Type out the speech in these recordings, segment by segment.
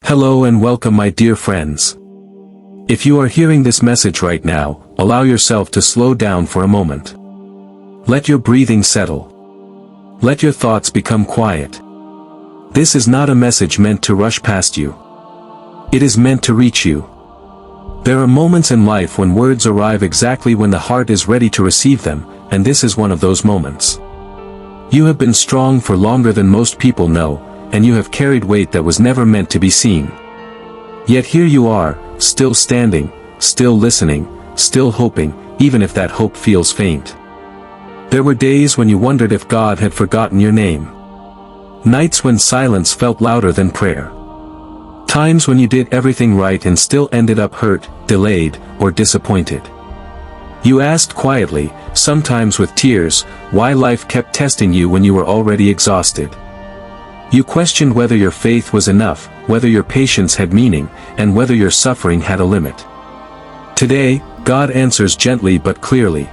Hello and welcome, my dear friends. If you are hearing this message right now, allow yourself to slow down for a moment. Let your breathing settle. Let your thoughts become quiet. This is not a message meant to rush past you. It is meant to reach you. There are moments in life when words arrive exactly when the heart is ready to receive them, and this is one of those moments. You have been strong for longer than most people know, and you have carried weight that was never meant to be seen. Yet here you are, still standing, still listening, still hoping, even if that hope feels faint. There were days when you wondered if God had forgotten your name. Nights when silence felt louder than prayer. Times when you did everything right and still ended up hurt, delayed, or disappointed. You asked quietly, sometimes with tears, why life kept testing you when you were already exhausted. You questioned whether your faith was enough, whether your patience had meaning, and whether your suffering had a limit. Today, God answers gently but clearly.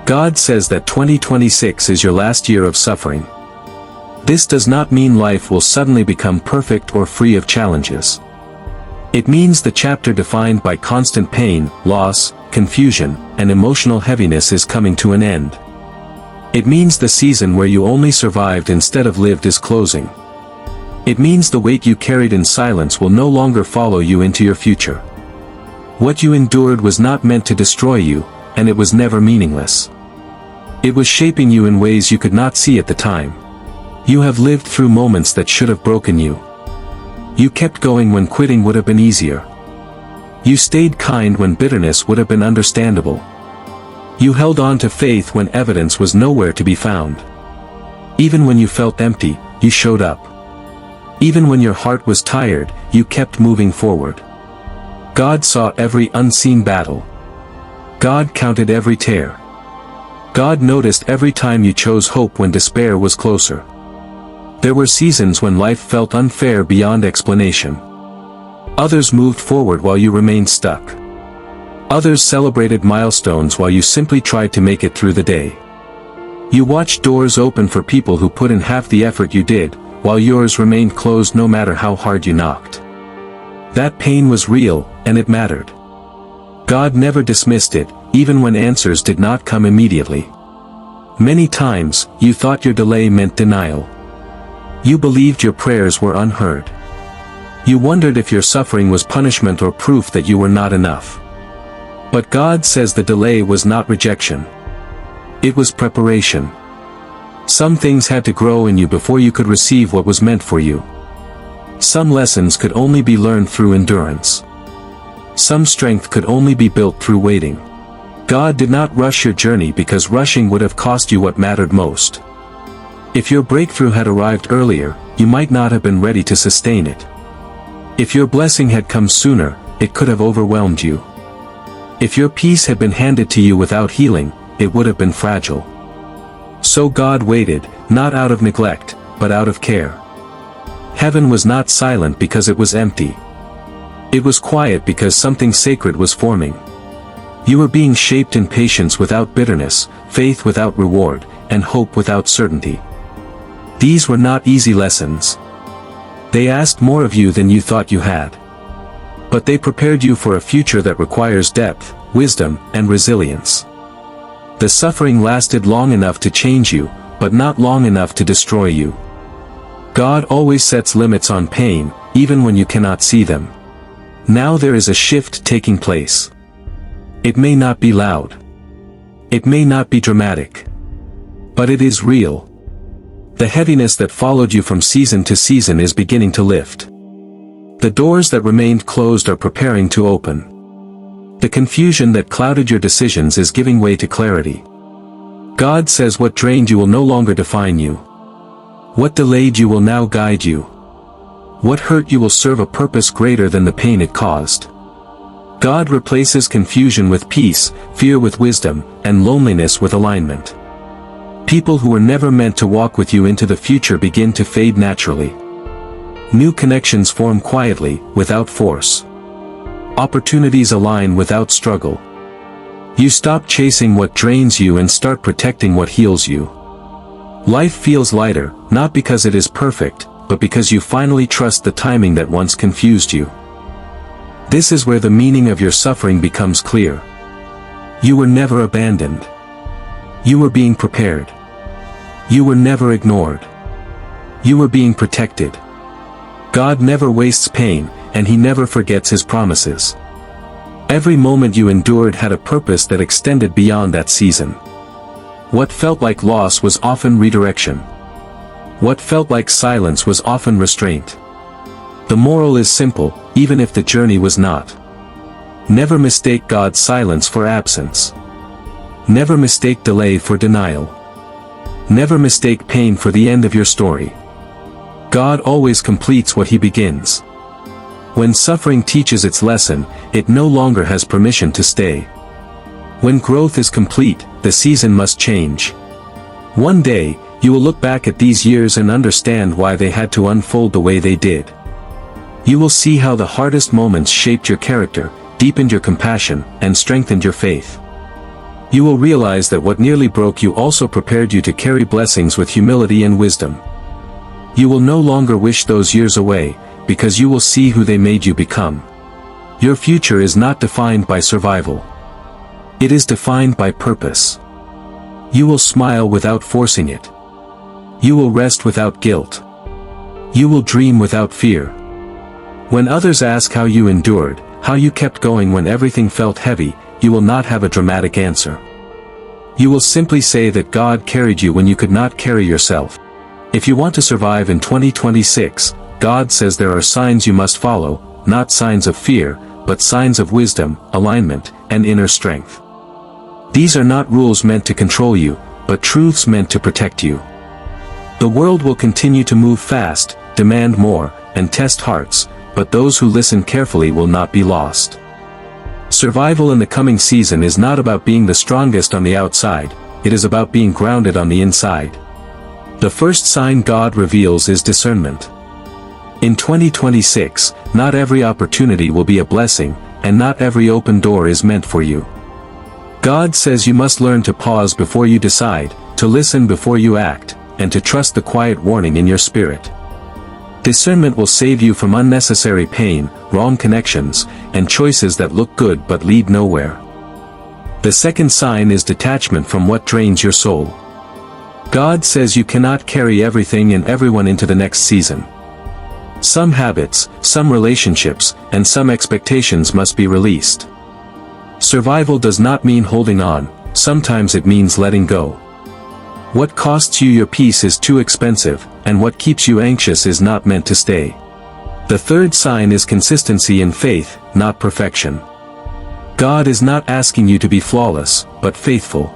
God says that 2026 is your last year of suffering. This does not mean life will suddenly become perfect or free of challenges. It means the chapter defined by constant pain, loss, confusion, and emotional heaviness is coming to an end. It means the season where you only survived instead of lived is closing. It means the weight you carried in silence will no longer follow you into your future. What you endured was not meant to destroy you, and it was never meaningless. It was shaping you in ways you could not see at the time. You have lived through moments that should have broken you. You kept going when quitting would have been easier. You stayed kind when bitterness would have been understandable. You held on to faith when evidence was nowhere to be found. Even when you felt empty, you showed up. Even when your heart was tired, you kept moving forward. God saw every unseen battle. God counted every tear. God noticed every time you chose hope when despair was closer. There were seasons when life felt unfair beyond explanation. Others moved forward while you remained stuck. Others celebrated milestones while you simply tried to make it through the day. You watched doors open for people who put in half the effort you did, while yours remained closed no matter how hard you knocked. That pain was real, and it mattered. God never dismissed it, even when answers did not come immediately. Many times, you thought your delay meant denial. You believed your prayers were unheard. You wondered if your suffering was punishment or proof that you were not enough. But God says the delay was not rejection. It was preparation. Some things had to grow in you before you could receive what was meant for you. Some lessons could only be learned through endurance. Some strength could only be built through waiting. God did not rush your journey because rushing would have cost you what mattered most. If your breakthrough had arrived earlier, you might not have been ready to sustain it. If your blessing had come sooner, it could have overwhelmed you. If your peace had been handed to you without healing, it would have been fragile. So God waited, not out of neglect, but out of care. Heaven was not silent because it was empty. It was quiet because something sacred was forming. You were being shaped in patience without bitterness, faith without reward, and hope without certainty. These were not easy lessons. They asked more of you than you thought you had. But they prepared you for a future that requires depth, wisdom, and resilience. The suffering lasted long enough to change you, but not long enough to destroy you. God always sets limits on pain, even when you cannot see them. Now there is a shift taking place. It may not be loud. It may not be dramatic. But it is real. The heaviness that followed you from season to season is beginning to lift. The doors that remained closed are preparing to open. The confusion that clouded your decisions is giving way to clarity. God says what drained you will no longer define you. What delayed you will now guide you. What hurt you will serve a purpose greater than the pain it caused. God replaces confusion with peace, fear with wisdom, and loneliness with alignment. People who were never meant to walk with you into the future begin to fade naturally. New connections form quietly, without force. Opportunities align without struggle. You stop chasing what drains you and start protecting what heals you. Life feels lighter, not because it is perfect, but because you finally trust the timing that once confused you. This is where the meaning of your suffering becomes clear. You were never abandoned. You were being prepared. You were never ignored. You were being protected. God never wastes pain, and He never forgets His promises. Every moment you endured had a purpose that extended beyond that season. What felt like loss was often redirection. What felt like silence was often restraint. The moral is simple, even if the journey was not. Never mistake God's silence for absence. Never mistake delay for denial. Never mistake pain for the end of your story. God always completes what He begins. When suffering teaches its lesson, it no longer has permission to stay. When growth is complete, the season must change. One day, you will look back at these years and understand why they had to unfold the way they did. You will see how the hardest moments shaped your character, deepened your compassion, and strengthened your faith. You will realize that what nearly broke you also prepared you to carry blessings with humility and wisdom. You will no longer wish those years away, because you will see who they made you become. Your future is not defined by survival. It is defined by purpose. You will smile without forcing it. You will rest without guilt. You will dream without fear. When others ask how you endured, how you kept going when everything felt heavy, you will not have a dramatic answer. You will simply say that God carried you when you could not carry yourself. If you want to survive in 2026, God says there are signs you must follow, not signs of fear, but signs of wisdom, alignment, and inner strength. These are not rules meant to control you, but truths meant to protect you. The world will continue to move fast, demand more, and test hearts, but those who listen carefully will not be lost. Survival in the coming season is not about being the strongest on the outside, it is about being grounded on the inside. The first sign God reveals is discernment. In 2026, not every opportunity will be a blessing, and not every open door is meant for you. God says you must learn to pause before you decide, to listen before you act, and to trust the quiet warning in your spirit. Discernment will save you from unnecessary pain, wrong connections, and choices that look good but lead nowhere. The second sign is detachment from what drains your soul. God says you cannot carry everything and everyone into the next season. Some habits, some relationships, and some expectations must be released. Survival does not mean holding on, sometimes it means letting go. What costs you your peace is too expensive, and what keeps you anxious is not meant to stay. The third sign is consistency in faith, not perfection. God is not asking you to be flawless, but faithful.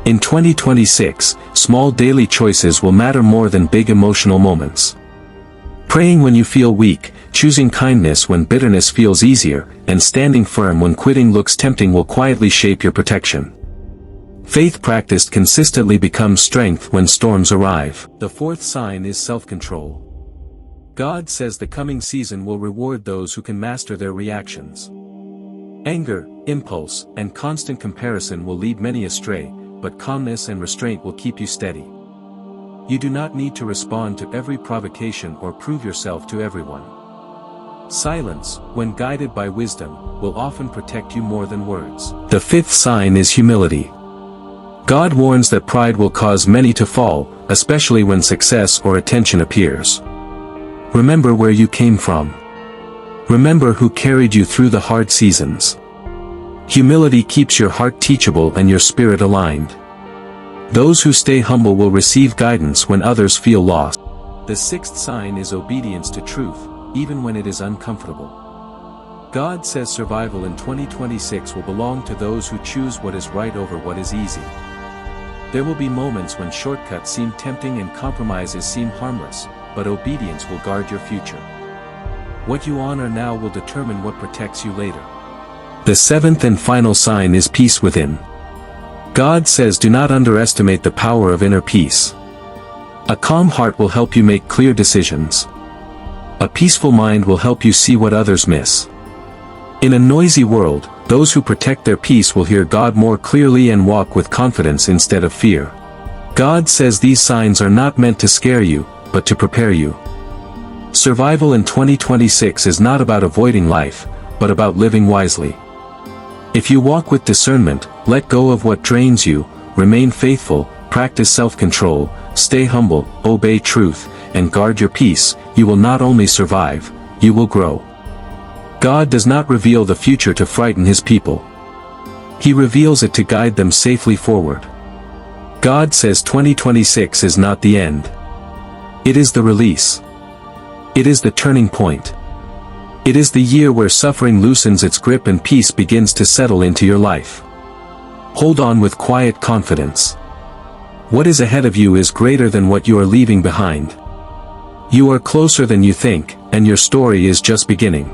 In 2026, small daily choices will matter more than big emotional moments. Praying when you feel weak, choosing kindness when bitterness feels easier, and standing firm when quitting looks tempting will quietly shape your protection. Faith practiced consistently becomes strength when storms arrive. The fourth sign is self-control. God says the coming season will reward those who can master their reactions. Anger, impulse, and constant comparison will lead many astray, but calmness and restraint will keep you steady. You do not need to respond to every provocation or prove yourself to everyone. Silence, when guided by wisdom, will often protect you more than words. The fifth sign is humility. God warns that pride will cause many to fall, especially when success or attention appears. Remember where you came from. Remember who carried you through the hard seasons. Humility keeps your heart teachable and your spirit aligned. Those who stay humble will receive guidance when others feel lost. The sixth sign is obedience to truth, even when it is uncomfortable. God says survival in 2026 will belong to those who choose what is right over what is easy. There will be moments when shortcuts seem tempting and compromises seem harmless, but obedience will guard your future. What you honor now will determine what protects you later. The seventh and final sign is peace within. God says do not underestimate the power of inner peace. A calm heart will help you make clear decisions. A peaceful mind will help you see what others miss. In a noisy world, those who protect their peace will hear God more clearly and walk with confidence instead of fear. God says these signs are not meant to scare you, but to prepare you. Survival in 2026 is not about avoiding life, but about living wisely. If you walk with discernment, let go of what drains you, remain faithful, practice self-control, stay humble, obey truth, and guard your peace, you will not only survive, you will grow. God does not reveal the future to frighten his people. He reveals it to guide them safely forward. God says 2026 is not the end. It is the release. It is the turning point. It is the year where suffering loosens its grip and peace begins to settle into your life. Hold on with quiet confidence. What is ahead of you is greater than what you are leaving behind. You are closer than you think, and your story is just beginning.